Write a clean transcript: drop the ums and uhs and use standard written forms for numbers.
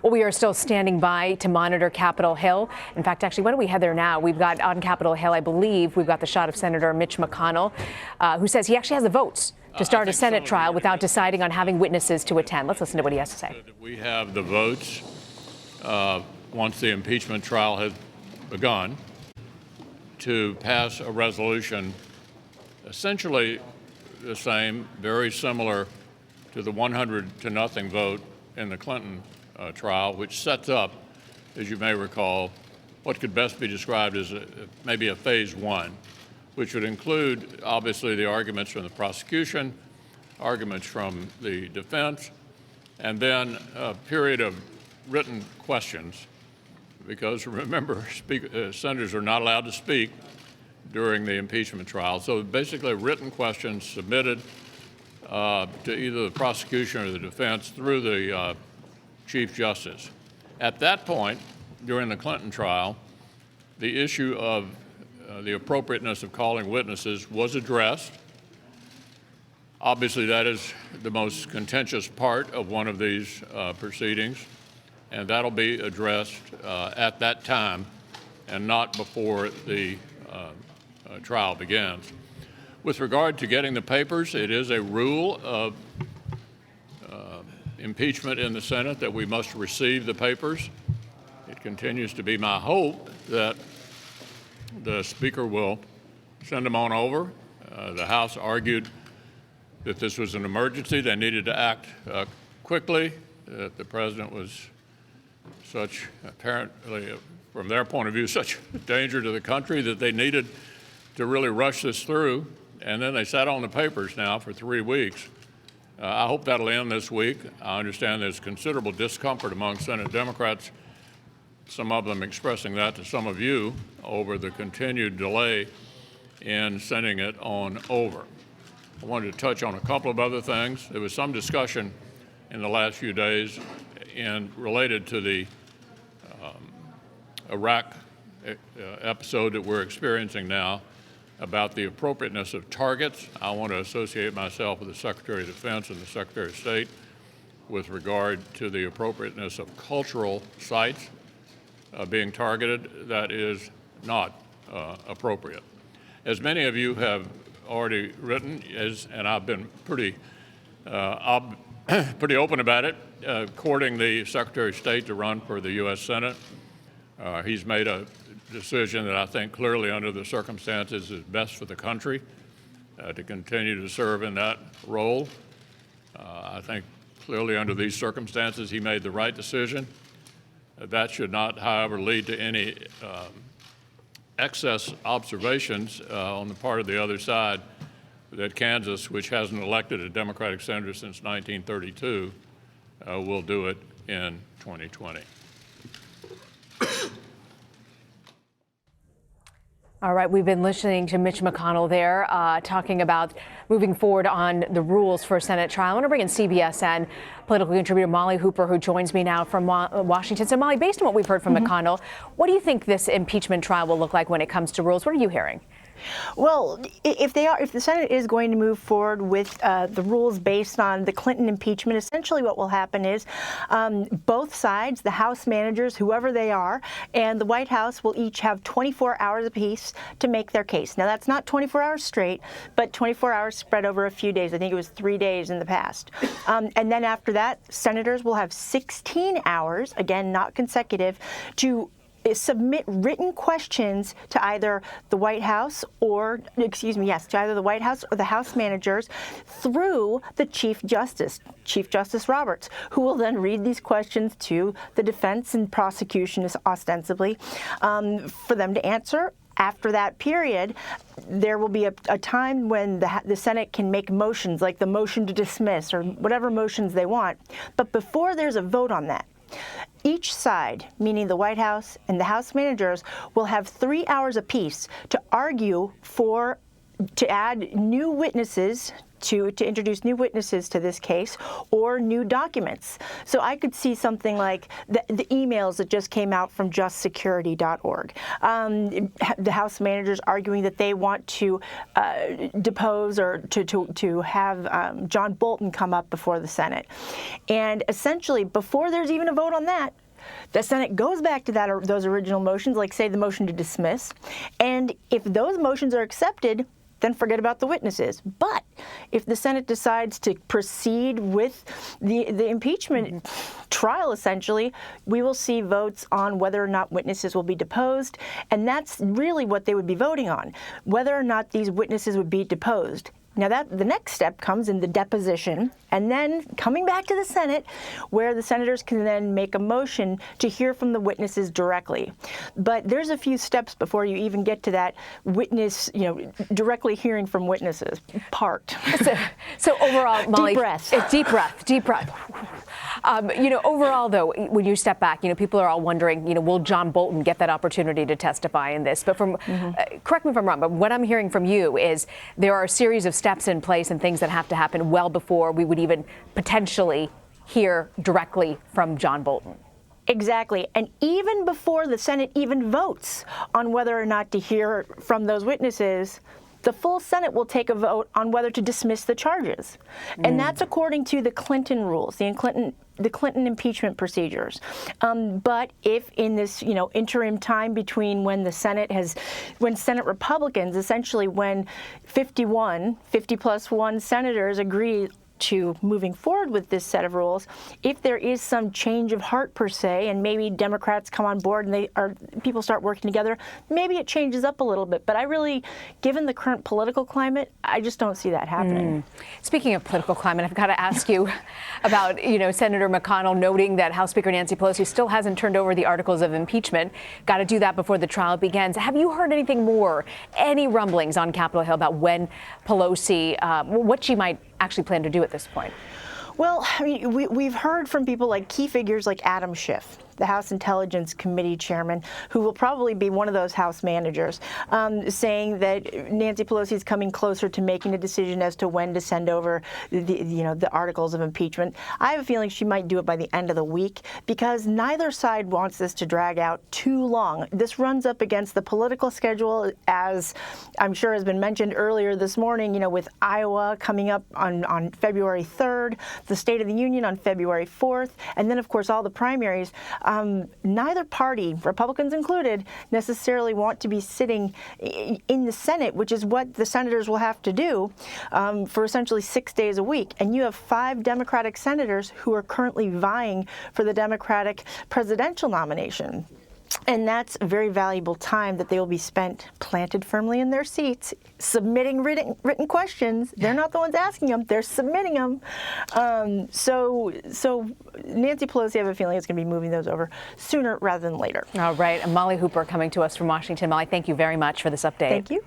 Well, we are still standing by to monitor Capitol Hill. In fact, actually, why don't we head there now? We've got on Capitol Hill, I believe, we've got the shot of Senator Mitch McConnell, who says he actually has the votes to start a Senate trial without deciding on having witnesses to attend. Let's listen to what he has to say. We have the votes once the impeachment trial has begun to pass a resolution essentially the same, very similar to the 100-0 vote in the Clinton trial, which sets up, as you may recall, what could best be described as maybe a phase one, which would include, obviously, the arguments from the prosecution, arguments from the defense, and then a period of written questions, because remember, senators are not allowed to speak during the impeachment trial. So basically written questions submitted to either the prosecution or the defense through the Chief Justice. At that point, during the Clinton trial, the issue of the appropriateness of calling witnesses was addressed. Obviously, that is the most contentious part of one of these proceedings, and that'll be addressed at that time and not before the trial begins. With regard to getting the papers, it is a rule of impeachment in the Senate that we must receive the papers. It continues to be my hope that the Speaker will send them on over. The House argued that this was an emergency. They needed to act quickly, that the President was such, apparently, from their point of view, such a danger to the country that they needed to really rush this through. And then they sat on the papers now for 3 weeks. I hope that'll end this week. I understand there's considerable discomfort among Senate Democrats, some of them expressing that to some of you, over the continued delay in sending it on over. I wanted to touch on a couple of other things. There was some discussion in the last few days related to the Iraq episode that we're experiencing now, about the appropriateness of targets. I want to associate myself with the Secretary of Defense and the Secretary of State with regard to the appropriateness of cultural sites being targeted. That is not appropriate. As many of you have already written, and I've been pretty open about it, courting the Secretary of State to run for the U.S. Senate. He's made a decision that I think clearly under the circumstances is best for the country to continue to serve in that role. I think clearly under these circumstances he made the right decision. That should not, however, lead to any excess observations on the part of the other side that Kansas, which hasn't elected a Democratic senator since 1932, will do it in 2020. All right, we've been listening to Mitch McConnell there talking about moving forward on the rules for a Senate trial. I want to bring in CBSN political contributor Molly Hooper, who joins me now from Washington. So, Molly, based on what we've heard from McConnell, what do you think this impeachment trial will look like when it comes to rules? What are you hearing? Well, if the Senate is going to move forward with the rules based on the Clinton impeachment, essentially what will happen is both sides, the House managers, whoever they are, and the White House will each have 24 hours apiece to make their case. Now, that's not 24 hours straight, but 24 hours spread over a few days. I think it was 3 days in the past. And then after that, senators will have 16 hours, again, not consecutive, to submit written questions to either the White House or, to either the White House or the House managers through the Chief Justice Roberts, who will then read these questions to the defense and prosecution ostensibly for them to answer. After that period, there will be a time when the Senate can make motions, like the motion to dismiss or whatever motions they want. But before there's a vote on that, each side, meaning the White House and the House managers, will have 3 hours apiece to argue to add new witnesses to introduce new witnesses to this case or new documents. So I could see something like the emails that just came out from justsecurity.org. The House managers arguing that they want to depose or to have John Bolton come up before the Senate. And essentially, before there's even a vote on that, the Senate goes back to those original motions, like, say, the motion to dismiss. And if those motions are accepted, then forget about the witnesses. But if the Senate decides to proceed with the impeachment trial, essentially, we will see votes on whether or not witnesses will be deposed. And that's really what they would be voting on, whether or not these witnesses would be deposed. Now, the next step comes in the deposition, and then coming back to the Senate, where the senators can then make a motion to hear from the witnesses directly. But there's a few steps before you even get to that witness, directly hearing from witnesses part. So overall, Molly, deep breath. Deep breath. Overall, though, when you step back, people are all wondering, will John Bolton get that opportunity to testify in this? But correct me if I'm wrong, but what I'm hearing from you is there are a series of steps in place and things that have to happen well before we would even potentially hear directly from John Bolton. Exactly. And even before the Senate even votes on whether or not to hear from those witnesses, the full Senate will take a vote on whether to dismiss the charges. And that's according to the Clinton rules, the Clinton impeachment procedures. But if in this, interim time between when Senate Republicans, essentially when 50 plus 1 senators agree to moving forward with this set of rules, if there is some change of heart per se, and maybe Democrats come on board and people start working together, maybe it changes up a little bit. But I really, given the current political climate, I just don't see that happening. Speaking of political climate, I've got to ask you about, Senator McConnell noting that House Speaker Nancy Pelosi still hasn't turned over the articles of impeachment. Got to do that before the trial begins. Have you heard anything more, any rumblings on Capitol Hill about when Pelosi, what she might actually plan to do at this point? Well, I mean, we've heard from people like key figures like Adam Schiff, the House Intelligence Committee chairman, who will probably be one of those House managers, saying that Nancy Pelosi is coming closer to making a decision as to when to send over the articles of impeachment. I have a feeling she might do it by the end of the week because neither side wants this to drag out too long. This runs up against the political schedule, as I'm sure has been mentioned earlier this morning, with Iowa coming up on February 3rd, the State of the Union on February 4th, and then, of course, all the primaries. Neither party, Republicans included, necessarily want to be sitting in the Senate, which is what the senators will have to do for essentially 6 days a week. And you have 5 Democratic senators who are currently vying for the Democratic presidential nomination. And that's very valuable time that they will be spent planted firmly in their seats, submitting written questions. They're not the ones asking them, they're submitting them. So Nancy Pelosi, I have a feeling, is going to be moving those over sooner rather than later. All right. And Molly Hooper coming to us from Washington. Molly, thank you very much for this update. Thank you.